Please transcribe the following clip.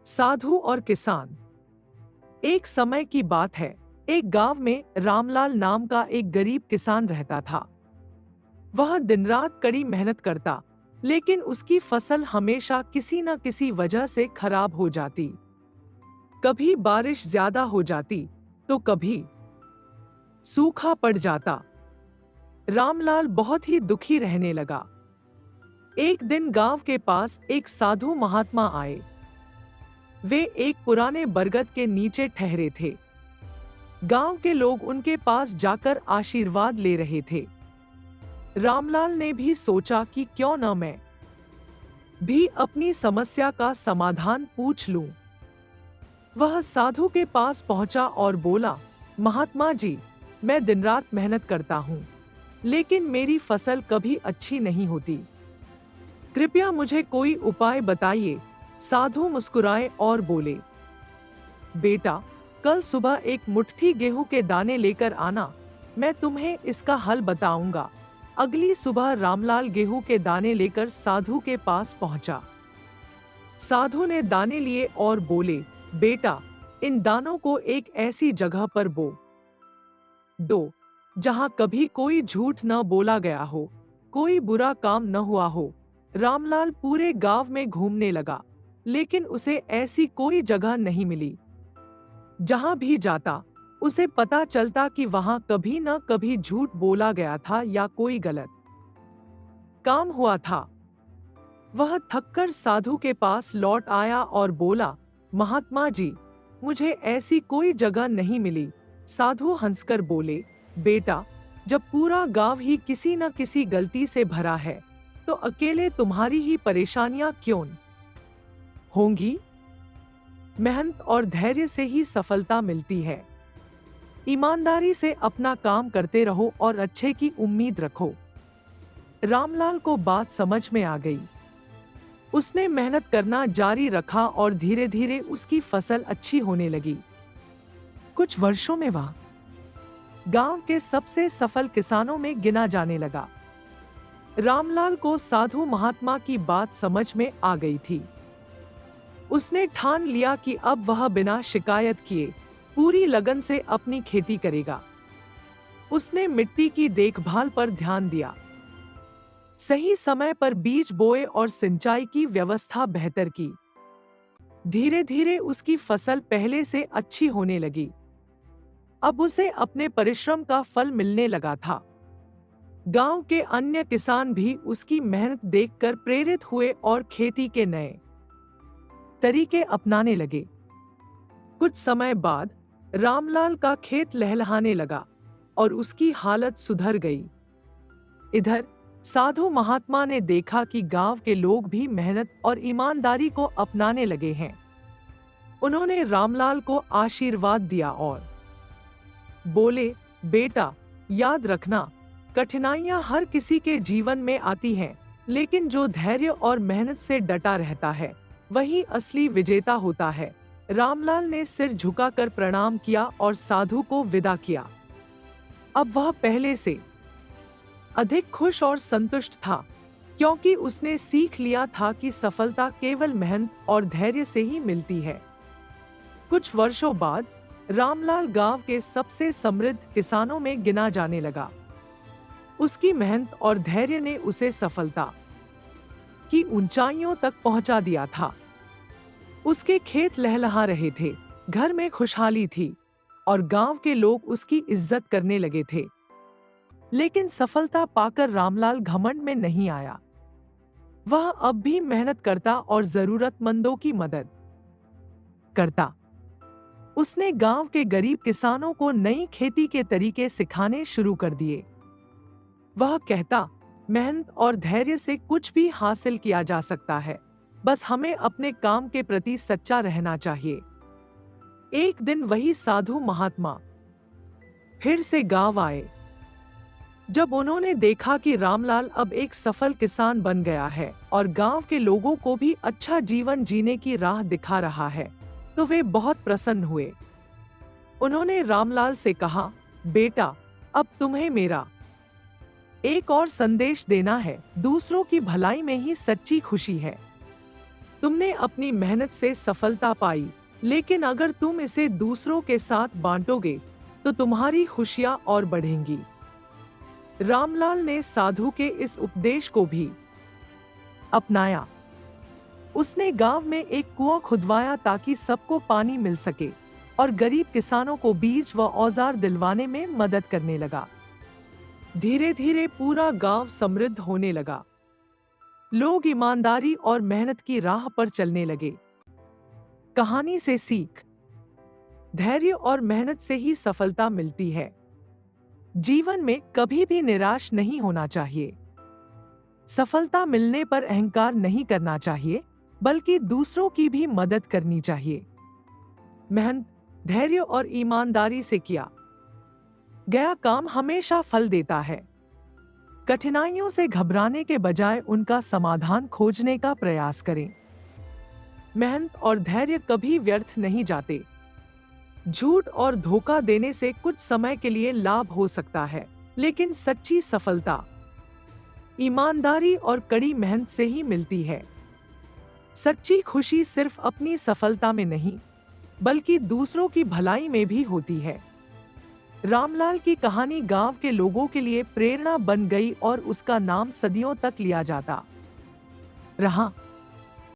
साधु और किसान। एक समय की बात है। एक गांव में रामलाल नाम का एक गरीब किसान रहता था। वह दिन रात कड़ी मेहनत करता, लेकिन उसकी फसल हमेशा किसी न किसी वजह से खराब हो जाती। कभी बारिश ज्यादा हो जाती, तो कभी सूखा पड़ जाता। रामलाल बहुत ही दुखी रहने लगा। एक दिन गांव के पास एक साधु महात्मा आए। वे एक पुराने बरगद के नीचे ठहरे थे। गांव के लोग उनके पास जाकर आशीर्वाद ले रहे थे। रामलाल ने भी सोचा कि क्यों न मैं भी अपनी समस्या का समाधान पूछ लूं। वह साधु के पास पहुंचा और बोला, महात्मा जी, मैं दिन रात मेहनत करता हूं, लेकिन मेरी फसल कभी अच्छी नहीं होती। कृपया मुझे कोई उपाय बताइए। साधु मुस्कुराए और बोले, बेटा, कल सुबह एक मुट्ठी गेहूं के दाने लेकर आना, मैं तुम्हें इसका हल बताऊंगा। अगली सुबह रामलाल गेहूं के दाने लेकर साधु के पास पहुंचा। साधु ने दाने लिए और बोले, बेटा, इन दानों को एक ऐसी जगह पर बो दो जहां कभी कोई झूठ न बोला गया हो, कोई बुरा काम न हुआ हो। रामलाल पूरे गांव में घूमने लगा, लेकिन उसे ऐसी कोई जगह नहीं मिली। जहां भी जाता, उसे पता चलता कि वहां कभी न कभी झूठ बोला गया था या कोई गलत काम हुआ था। वह थककर साधु के पास लौट आया और बोला, महात्मा जी, मुझे ऐसी कोई जगह नहीं मिली। साधु हंसकर बोले, बेटा, जब पूरा गांव ही किसी न किसी गलती से भरा है, तो अकेले तुम्हारी ही परेशानियां क्यों होंगी? मेहनत और धैर्य से ही सफलता मिलती है। ईमानदारी से अपना काम करते रहो और अच्छे की उम्मीद रखो। रामलाल को बात समझ में आ गई। उसने मेहनत करना जारी रखा और धीरे धीरे उसकी फसल अच्छी होने लगी। कुछ वर्षों में वह गांव के सबसे सफल किसानों में गिना जाने लगा। रामलाल को साधु महात्मा की बात समझ में आ गई थी। उसने ठान लिया कि अब वह बिना शिकायत किए पूरी लगन से अपनी खेती करेगा। उसने मिट्टी की देखभाल पर ध्यान दिया, सही समय पर बीज बोए और सिंचाई की व्यवस्था बेहतर की। धीरे धीरे उसकी फसल पहले से अच्छी होने लगी। अब उसे अपने परिश्रम का फल मिलने लगा था। गांव के अन्य किसान भी उसकी मेहनत देखकर प्रेरित हुए और खेती के नए तरीके अपनाने लगे। कुछ समय बाद रामलाल का खेत लहलहाने लगा और उसकी हालत सुधर गई। इधर साधु महात्मा ने देखा कि गांव के लोग भी मेहनत और ईमानदारी को अपनाने लगे हैं। उन्होंने रामलाल को आशीर्वाद दिया और बोले, बेटा, याद रखना, कठिनाइयां हर किसी के जीवन में आती हैं, लेकिन जो धैर्य और मेहनत से डटा रहता है, वही असली विजेता होता है। रामलाल ने सिर झुकाकर प्रणाम किया और साधु को विदा किया। अब वह पहले से अधिक खुश और संतुष्ट था, क्योंकि उसने सीख लिया था कि सफलता केवल मेहनत और धैर्य से ही मिलती है। कुछ वर्षों बाद रामलाल गांव के सबसे समृद्ध किसानों में गिना जाने लगा। उसकी मेहनत और धैर्य ने उसे सफलता की ऊंचाइयों तक पहुंचा दिया था। उसके खेत लहलहा रहे थे, घर में खुशहाली थी और गांव के लोग उसकी इज्जत करने लगे थे। लेकिन सफलता पाकर रामलाल घमंड में नहीं आया। वह अब भी मेहनत करता और जरूरतमंदों की मदद करता। उसने गांव के गरीब किसानों को नई खेती के तरीके सिखाने शुरू कर दिए। वह कहता, मेहनत और धैर्य से कुछ भी हासिल किया जा सकता है, बस हमें अपने काम के प्रति सच्चा रहना चाहिए। एक दिन वही साधु महात्मा फिर से गांव आए। जब उन्होंने देखा कि रामलाल अब एक सफल किसान बन गया है और गांव के लोगों को भी अच्छा जीवन जीने की राह दिखा रहा है, तो वे बहुत प्रसन्न हुए। उन्होंने रामलाल से कहा, बेटा, अब तुम्हें मेरा एक और संदेश देना है। दूसरों की भलाई में ही सच्ची खुशी है। तुमने अपनी मेहनत से सफलता पाई, लेकिन अगर तुम इसे दूसरों के साथ बांटोगे तो तुम्हारी खुशियां और बढ़ेंगी। रामलाल ने साधु के इस उपदेश को भी अपनाया। उसने गांव में एक कुआं खुदवाया ताकि सबको पानी मिल सके और गरीब किसानों को बीज व औजार दिलवाने में मदद करने लगा। धीरे धीरे पूरा गांव समृद्ध होने लगा। लोग ईमानदारी और मेहनत की राह पर चलने लगे। कहानी से सीख: धैर्य और मेहनत से ही सफलता मिलती है। जीवन में कभी भी निराश नहीं होना चाहिए। सफलता मिलने पर अहंकार नहीं करना चाहिए, बल्कि दूसरों की भी मदद करनी चाहिए। मेहनत, धैर्य और ईमानदारी से किया गया काम हमेशा फल देता है। कठिनाइयों से घबराने के बजाय उनका समाधान खोजने का प्रयास करें। मेहनत और धैर्य कभी व्यर्थ नहीं जाते। झूठ और धोखा देने से कुछ समय के लिए लाभ हो सकता है, लेकिन सच्ची सफलता ईमानदारी और कड़ी मेहनत से ही मिलती है। सच्ची खुशी सिर्फ अपनी सफलता में नहीं, बल्कि दूसरों की भलाई में भी होती है। रामलाल की कहानी गांव के लोगों के लिए प्रेरणा बन गई और उसका नाम सदियों तक लिया जाता रहा।